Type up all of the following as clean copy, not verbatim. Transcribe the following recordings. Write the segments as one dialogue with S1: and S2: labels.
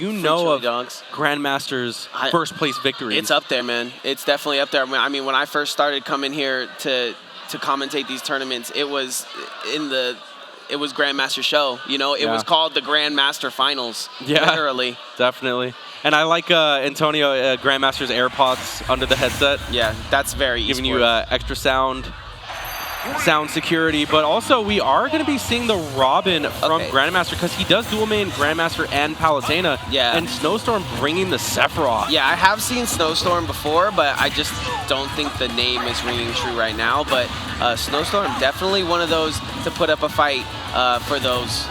S1: you know of Grandmaster's first place victory?
S2: It's up there, man. It's definitely up there. I mean, when I first started coming here to commentate these tournaments, it was Grandmaster show. You know, it was called the Grandmaster Finals.
S1: Yeah,
S2: literally.
S1: Definitely. And I like Antonio Grandmaster's AirPods under the headset.
S2: Yeah, that's very
S1: giving you extra sound security. But also, we are going to be seeing the Robin from Grandmaster because he does dual main Grandmaster and Palutena. Yeah. And Snowstorm bringing the Sephiroth.
S2: Yeah, I have seen Snowstorm before, but I just don't think the name is ringing true right now. But Snowstorm, definitely one of those to put up a fight for those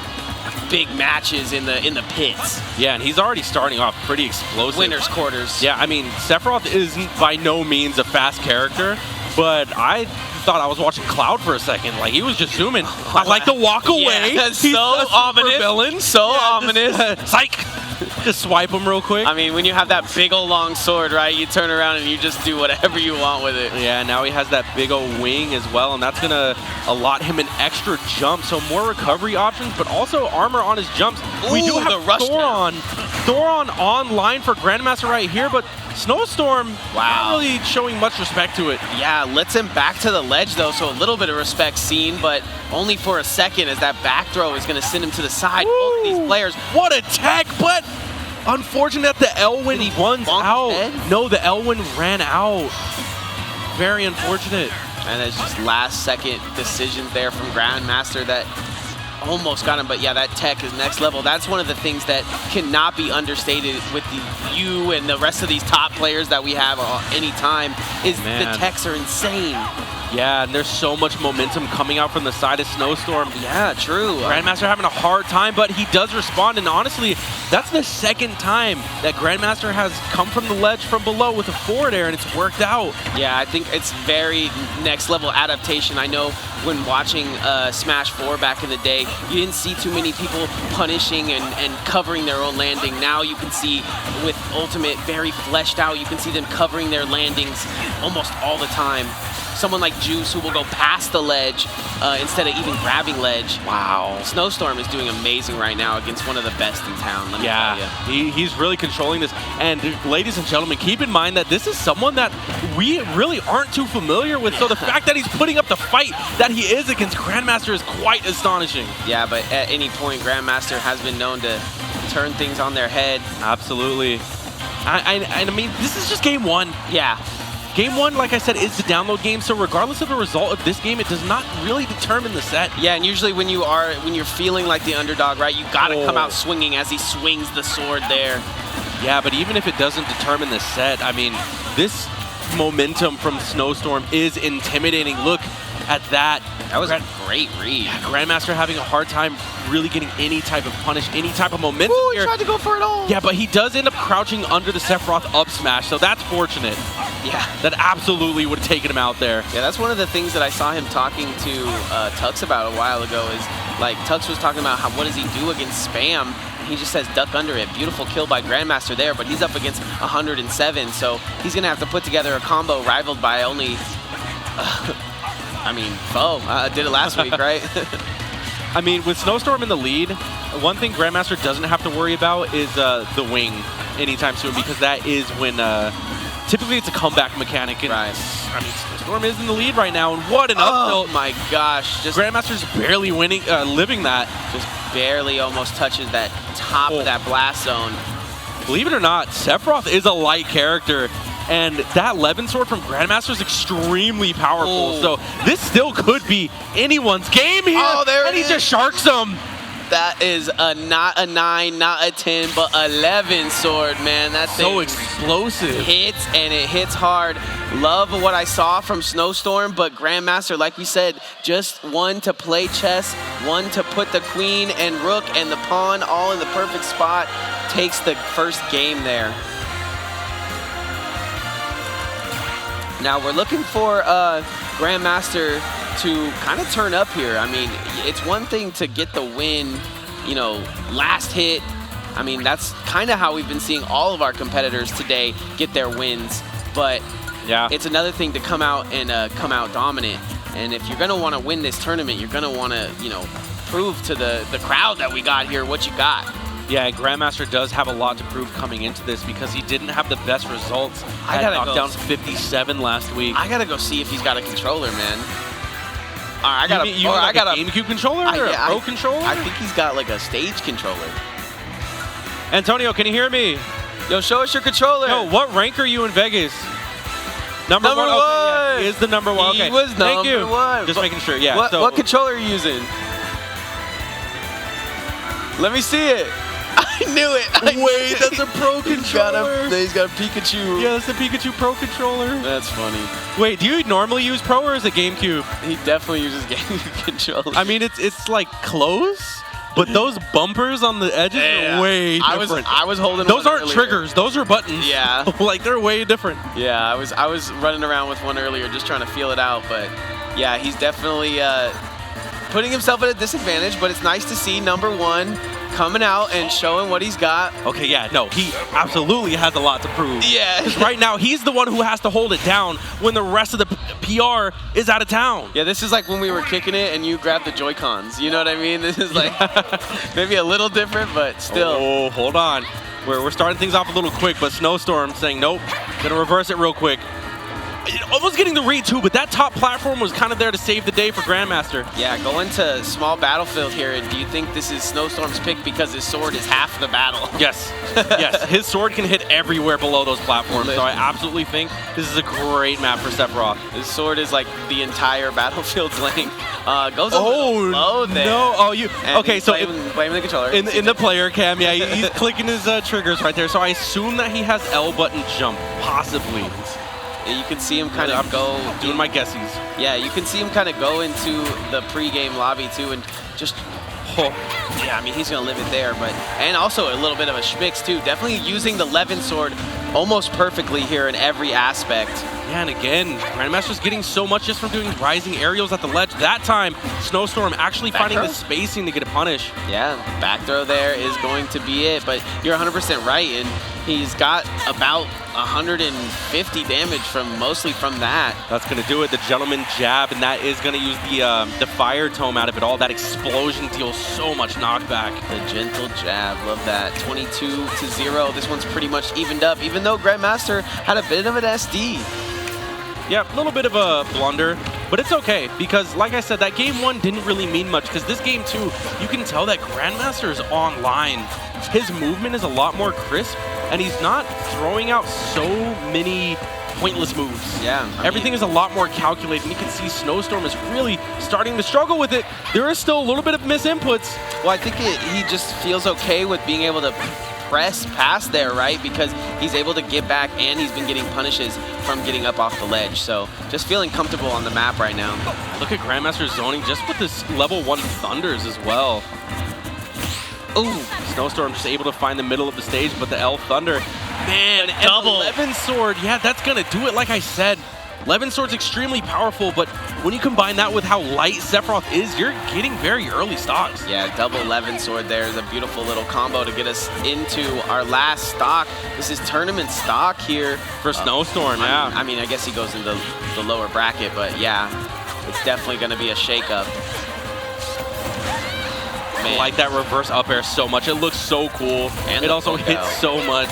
S2: big matches in the pits.
S1: Yeah, and he's already starting off pretty explosive.
S2: Winner's quarters.
S1: Yeah, I mean, Sephiroth isn't by no means a fast character, but I thought I was watching Cloud for a second. Like, he was just zooming. I like to walk away.
S2: Yeah, he's so ominous.
S1: Villain.
S2: So ominous.
S1: Psych! Just swipe him real quick.
S2: I mean, when you have that big old long sword, right, you turn around and you just do whatever you want with it.
S1: Yeah, now he has that big old wing as well, and that's going to allot him an extra jump, so more recovery options, but also armor on his jumps.
S2: Ooh,
S1: we do have
S2: the rush
S1: Thoron online for Grandmaster right here, but Snowstorm not really showing much respect to it.
S2: Yeah, lets him back to the ledge, though, so a little bit of respect seen, but only for a second, as that back throw is going to send him to the side. Both of these players.
S1: What a tech, but unfortunate that the Elwyn runs out. No, the Elwyn ran out. Very unfortunate.
S2: And it's just last-second decisions there from Grandmaster that almost got him, but yeah, that tech is next level. That's one of the things that cannot be understated with you and the rest of these top players that we have any time is the techs are insane.
S1: Yeah, and there's so much momentum coming out from the side of Snowstorm.
S2: Yeah, true.
S1: Grandmaster having a hard time, but he does respond, and honestly, that's the second time that Grandmaster has come from the ledge from below with a forward air, and it's worked out.
S2: Yeah, I think it's very next level adaptation. I know when watching Smash 4 back in the day, you didn't see too many people punishing and covering their own landing. Now you can see with Ultimate very fleshed out, you can see them covering their landings almost all the time. Someone like Juice who will go past the ledge instead of even grabbing ledge. Wow. Snowstorm is doing amazing right now against one of the best in town, let me tell you.
S1: He's really controlling this. And ladies and gentlemen, keep in mind that this is someone that we really aren't too familiar with. So the fact that he's putting up the fight that he is against Grandmaster is quite astonishing.
S2: Yeah, but at any point, Grandmaster has been known to turn things on their head.
S1: Absolutely. I mean, this is just game one.
S2: Yeah.
S1: Game one, like I said, is the download game, so regardless of the result of this game, it does not really determine the set.
S2: Yeah, and usually when you're feeling like the underdog, right, you gotta come out swinging as he swings the sword there.
S1: Yeah, but even if it doesn't determine the set, I mean, this momentum from Snowstorm is intimidating. Look at that.
S2: That was a great read.
S1: Yeah, Grandmaster having a hard time really getting any type of punish, any type of momentum here.
S2: He tried to go for it all.
S1: Yeah, but he does end up crouching under the Sephiroth up smash, so that's fortunate.
S2: Yeah.
S1: That absolutely would have taken him out there.
S2: Yeah, that's one of the things that I saw him talking to Tux about a while ago is, like, Tux was talking about what does he do against spam. He just says duck under it. Beautiful kill by Grandmaster there, but he's up against 107, so he's going to have to put together a combo rivaled by only... I mean, Foe did it last week, right?
S1: I mean, with Snowstorm in the lead, one thing Grandmaster doesn't have to worry about is the wing anytime soon, because that is when typically it's a comeback mechanic. And,
S2: right.
S1: I mean, Snowstorm is in the lead right now, and what an up tilt.
S2: Oh my gosh.
S1: Just Grandmaster's barely winning, living that.
S2: Just barely almost touches that top of that blast zone.
S1: Believe it or not, Sephiroth is a light character. And that Levin sword from Grandmaster is extremely powerful. So this still could be anyone's game here.
S2: Oh, there
S1: and he just sharks him.
S2: That is not a 9, not a 10, but 11 sword, man. That's
S1: so explosive.
S2: Hits, and it hits hard. Love what I saw from Snowstorm, but Grandmaster, like we said, just one to play chess, one to put the queen and rook and the pawn all in the perfect spot, takes the first game there. Now we're looking for Grandmaster to kind of turn up here. I mean, it's one thing to get the win, you know, last hit. I mean, that's kind of how we've been seeing all of our competitors today get their wins. But yeah, it's another thing to come out and come out dominant. And if you're going to want to win this tournament, you're going to want to, you know, prove to the crowd that we got here what you got.
S1: Yeah, Grandmaster does have a lot to prove coming into this because he didn't have the best results at Knockdown 57 last week.
S2: I gotta go see if he's got a controller, man. I got a
S1: GameCube controller or a Pro controller?
S2: I think he's got like a stage controller.
S1: Antonio, can you hear me?
S2: Yo, show us your controller.
S1: Yo, what rank are you in Vegas? Number one. Okay, yeah, he is the number one. Okay.
S2: He was
S1: Thank you.
S2: number one.
S1: Just making sure. Yeah.
S2: What controller are you using? Let me see it. I knew it.
S1: Wait, that's a Pro controller.
S2: He's got a Pikachu.
S1: Yeah, that's the Pikachu Pro controller.
S2: That's funny.
S1: Wait, do you normally use Pro or is it GameCube?
S2: He definitely uses GameCube controller.
S1: I mean, it's like close, but those bumpers on the edges are way different.
S2: I was holding.
S1: Those aren't triggers. Those are buttons.
S2: Yeah.
S1: Like they're way different.
S2: Yeah, I was running around with one earlier, just trying to feel it out. But yeah, he's definitely putting himself at a disadvantage. But it's nice to see number one coming out and showing what he's got.
S1: Okay, yeah, no, he absolutely has a lot to prove.
S2: Yeah.
S1: Because right now, he's the one who has to hold it down when the rest of the PR is out of town.
S2: Yeah, this is like when we were kicking it and you grabbed the Joy-Cons. You know what I mean? This is like maybe a little different, but still.
S1: Oh, hold on. We're starting things off a little quick, but Snowstorm saying, nope, gonna reverse it real quick. Almost getting the read too, but that top platform was kind of there to save the day for Grandmaster.
S2: Yeah, going to small battlefield here. Do you think this is Snowstorm's pick because his sword is half the battle?
S1: Yes, yes. His sword can hit everywhere below those platforms, so I absolutely think this is a great map for Sephiroth.
S2: His sword is like the entire battlefield's length. Goes a little low there.
S1: No, oh you.
S2: And
S1: okay, so
S2: blaming the controller.
S1: In the player cam, yeah, he's clicking his triggers right there. So I assume that he has L button jump, possibly.
S2: You can see him kind of go
S1: doing my guesses.
S2: Yeah, you can see him kind of go into the pre-game lobby too, and just yeah, I mean he's gonna live it there, but and also a little bit of a schmix too. Definitely using the Levin sword almost perfectly here in every aspect.
S1: Yeah, and again, Grandmaster's getting so much just from doing rising aerials at the ledge. That time, Snowstorm actually finding the spacing to get a punish.
S2: Yeah, back throw there is going to be it, but you're 100% right, and he's got about 150 damage mostly from that.
S1: That's going to do it, the gentleman jab, and that is going to use the fire tome out of it all. That explosion deals so much knockback.
S2: The gentle jab, love that. 22-0, this one's pretty much evened up, even though Grandmaster had a bit of an SD.
S1: Yeah, a little bit of a blunder, but it's okay because, like I said, that game one didn't really mean much because this game two, you can tell that Grandmaster is online. His movement is a lot more crisp, and he's not throwing out so many pointless moves.
S2: Yeah.
S1: Everything is a lot more calculated, and you can see Snowstorm is really starting to struggle with it. There is still a little bit of misinputs.
S2: Well, I think he just feels okay with being able to press past there, right? Because he's able to get back and he's been getting punishes from getting up off the ledge. So just feeling comfortable on the map right now.
S1: Look at Grandmaster zoning just with this level 1 Thunders as well. Ooh, Snowstorm just able to find the middle of the stage, but the L Thunder, man, double Levin sword, yeah, that's gonna do it. Like I said, Levin sword's extremely powerful, but when you combine that with how light Sephiroth is, you're getting very early stocks.
S2: Yeah, double Levin sword there is a beautiful little combo to get us into our last stock. This is tournament stock here
S1: for Snowstorm. Yeah,
S2: I mean, I guess he goes into the lower bracket, but yeah, it's definitely going to be a shakeup.
S1: I like that reverse up air so much. It looks so cool. And it also hits so much.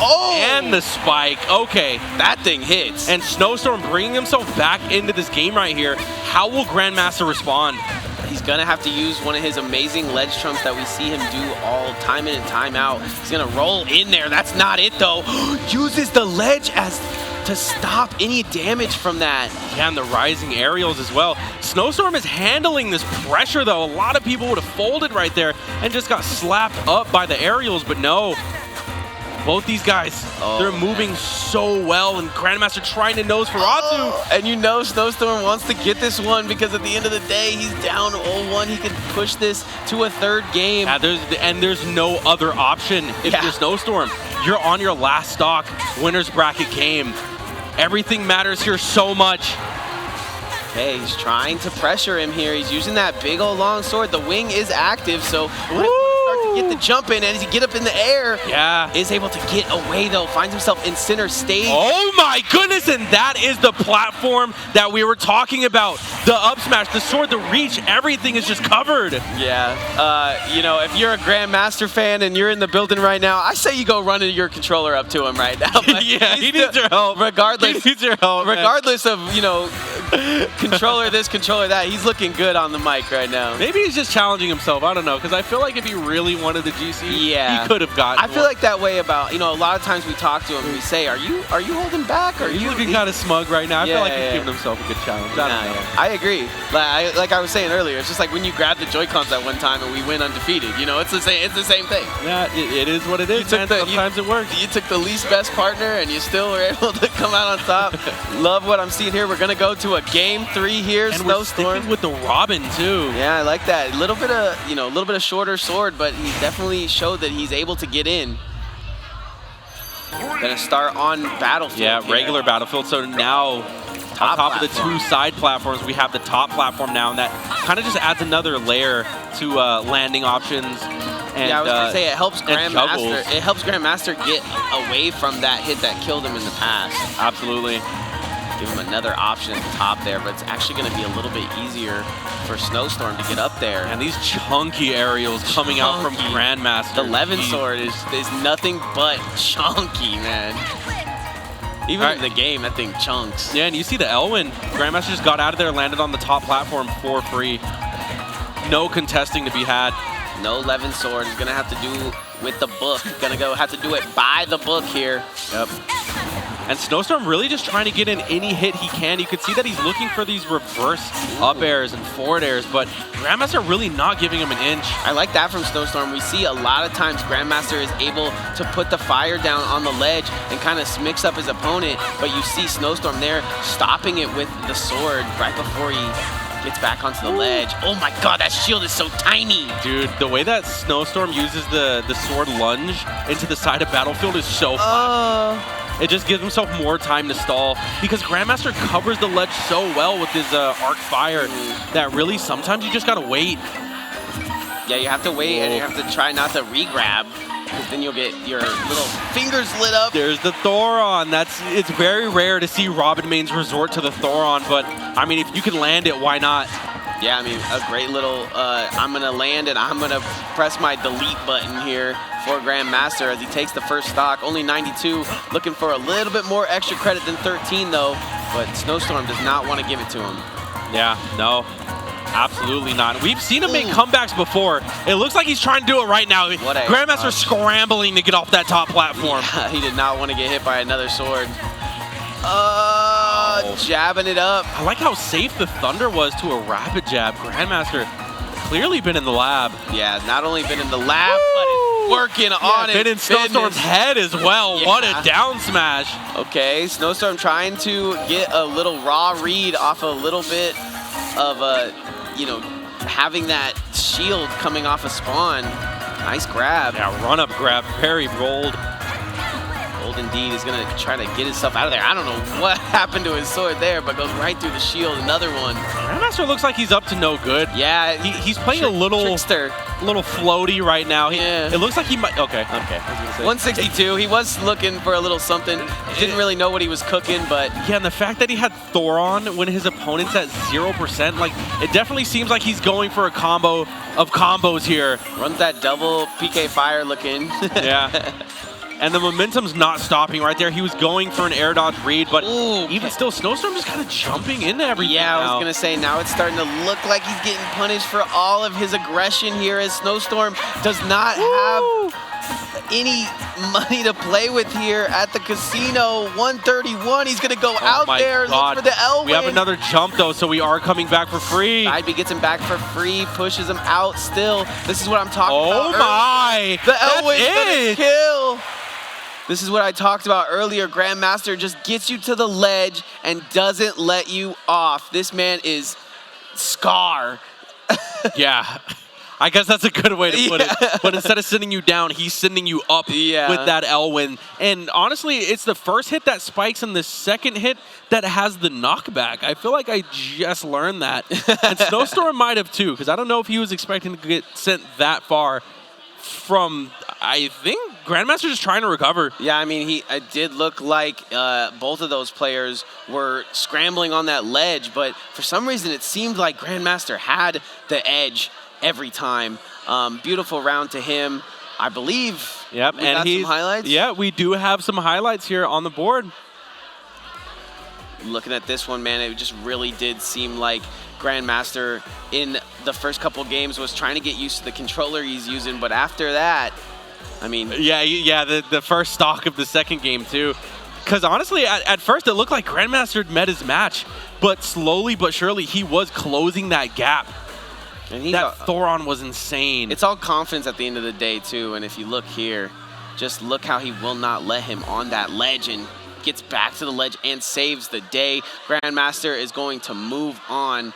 S2: Oh!
S1: And the spike. Okay.
S2: That thing hits.
S1: And Snowstorm bringing himself back into this game right here. How will Grandmaster respond?
S2: He's going to have to use one of his amazing ledge trumps that we see him do all time in and time out. He's going to roll in there. That's not it, though. Uses the ledge as to stop any damage from that.
S1: Yeah, and the rising aerials as well. Snowstorm is handling this pressure, though. A lot of people would have folded right there and just got slapped up by the aerials, but no. Both these guys, they're moving so well, and Grandmaster trying to nose Feratu.
S2: And you know Snowstorm wants to get this one because at the end of the day, he's down 0-1. He can push this to a third game.
S1: Yeah, there's no other option if you're Snowstorm. You're on your last stock winner's bracket game. Everything matters here so much.
S2: Okay, he's trying to pressure him here. He's using that big old long sword. The wing is active, so we're gonna start to to get the jump in, and as he get up in the air, is able to get away though, finds himself in center stage.
S1: Oh my goodness, and that is the platform that we were talking about. The up smash, the sword, the reach, everything is just covered.
S2: Yeah, you know, if you're a Grandmaster fan and you're in the building right now, I say you go running your controller up to him right now.
S1: Yeah, he needs your help.
S2: Regardless,
S1: he needs your help,
S2: regardless of, you know, controller this, controller that, he's looking good on the mic right now.
S1: Maybe he's just challenging himself. I don't know, because I feel like if he really wanted the GC, he could have gotten
S2: I feel like that way about, you know, a lot of times we talk to him and we say, are you holding back? Or
S1: he's looking kind of smug right now. I feel like he's giving himself a good challenge. I don't know.
S2: I agree. Like I was saying earlier, it's just like when you grab the Joy-Cons at one time and we win undefeated. You know, it's the same thing.
S1: Yeah, it is what it is, man. Sometimes it works.
S2: You took the least best partner and you still were able to come out on top. Love what I'm seeing here. We're gonna go to a game 3 here.
S1: And
S2: Snowstorm
S1: we're sticking with the Robin too.
S2: Yeah, I like that. A little bit of shorter sword, but he definitely showed that he's able to get in. Gonna start on Battlefield.
S1: Yeah, regular Battlefield. So now, on top of the 2 side platforms, we have the top platform now, and that kind of just adds another layer to landing options. And,
S2: I was gonna say it helps Grandmaster. It helps Grandmaster get away from that hit that killed him in the past.
S1: Absolutely.
S2: Give him another option at the top there, but it's actually going to be a little bit easier for Snowstorm to get up there.
S1: And these chunky aerials coming out from Grandmaster.
S2: The Levin sword is nothing but chunky, man. Even in the game, that thing chunks.
S1: Yeah, and you see the Elwin. Grandmaster just got out of there, landed on the top platform for free. No contesting to be had.
S2: No Levin sword. He's going to have to do with the book. Going to have to do it by the book here.
S1: Yep. And Snowstorm really just trying to get in any hit he can. You could see that he's looking for these reverse up airs and forward airs, but Grandmaster really not giving him an inch.
S2: I like that from Snowstorm. We see a lot of times Grandmaster is able to put the fire down on the ledge and kind of mix up his opponent, but you see Snowstorm there stopping it with the sword right before he gets back onto the ledge. Oh my god, that shield is so tiny.
S1: Dude, the way that Snowstorm uses the sword lunge into the side of Battlefield is so fun. It just gives himself more time to stall because Grandmaster covers the ledge so well with his arc fire that really sometimes you just gotta wait.
S2: Yeah, you have to wait and you have to try not to re-grab because then you'll get your little fingers lit up.
S1: There's the Thoron. It's very rare to see Robin mains resort to the Thoron, but I mean, if you can land it, why not?
S2: Yeah, I mean, a great little, I'm gonna land and I'm gonna press my delete button here for Grandmaster as he takes the first stock. Only 92, looking for a little bit more extra credit than 13 though, but Snowstorm does not want to give it to him.
S1: Yeah, no, absolutely not. We've seen him make comebacks before. It looks like he's trying to do it right now. Grandmaster scrambling to get off that top platform.
S2: Yeah, he did not want to get hit by another sword. Jabbing it up.
S1: I like how safe the Thunder was to a rapid jab. Grandmaster clearly been in the lab.
S2: Yeah, not only been in the lab, but it's working on it.
S1: Been in Snowstorm's head as well.
S2: Yeah.
S1: What a down smash.
S2: Okay, Snowstorm trying to get a little raw read off a little bit of, you know, having that shield coming off a spawn. Nice grab.
S1: Yeah, run up grab, very bold.
S2: Indeed is going to try to get himself out of there. I don't know what happened to his sword there, but goes right through the shield. Another one.
S1: Grandmaster looks like he's up to no good.
S2: Yeah,
S1: he's playing a little floaty right now. It looks like he might. Okay.
S2: 162. He was looking for a little something. Didn't really know what he was cooking, but
S1: yeah. And the fact that he had Thoron when his opponent's at 0%, like it definitely seems like he's going for a combo of combos here.
S2: Runs that double PK fire looking.
S1: Yeah. And the momentum's not stopping right there. He was going for an air dodge read, but even still, Snowstorm just kind of jumping into everything.
S2: Yeah, I was going to say, now it's starting to look like he's getting punished for all of his aggression here as Snowstorm does not have any money to play with here at the casino. 131, he's going to go out there, look for the Elwin.
S1: We have another jump, though, so we are coming back for free.
S2: Sideby gets him back for free, pushes him out still. This is what I'm talking about.
S1: Oh, my.
S2: The Elwin's going to kill. This is what I talked about earlier. Grandmaster just gets you to the ledge and doesn't let you off. This man is Scar.
S1: Yeah, I guess that's a good way to put it. But instead of sending you down, he's sending you up with that Elwin. And honestly, it's the first hit that spikes and the second hit that has the knockback. I feel like I just learned that. And Snowstorm might have too, because I don't know if he was expecting to get sent that far from, I think, Grandmaster just trying to recover.
S2: Yeah, I mean, it did look like both of those players were scrambling on that ledge, but for some reason it seemed like Grandmaster had the edge every time. Beautiful round to him, I believe.
S1: Yep,
S2: we got some highlights.
S1: Yeah, we do have some highlights here on the board.
S2: Looking at this one, man, it just really did seem like Grandmaster in the first couple games was trying to get used to the controller he's using, but after that, I mean...
S1: Yeah, the first stock of the second game, too. Because honestly, at first, it looked like Grandmaster met his match, but slowly but surely, he was closing that gap. And that Thoron was insane.
S2: It's all confidence at the end of the day, too, and if you look here, just look how he will not let him on that ledge and gets back to the ledge and saves the day. Grandmaster is going to move on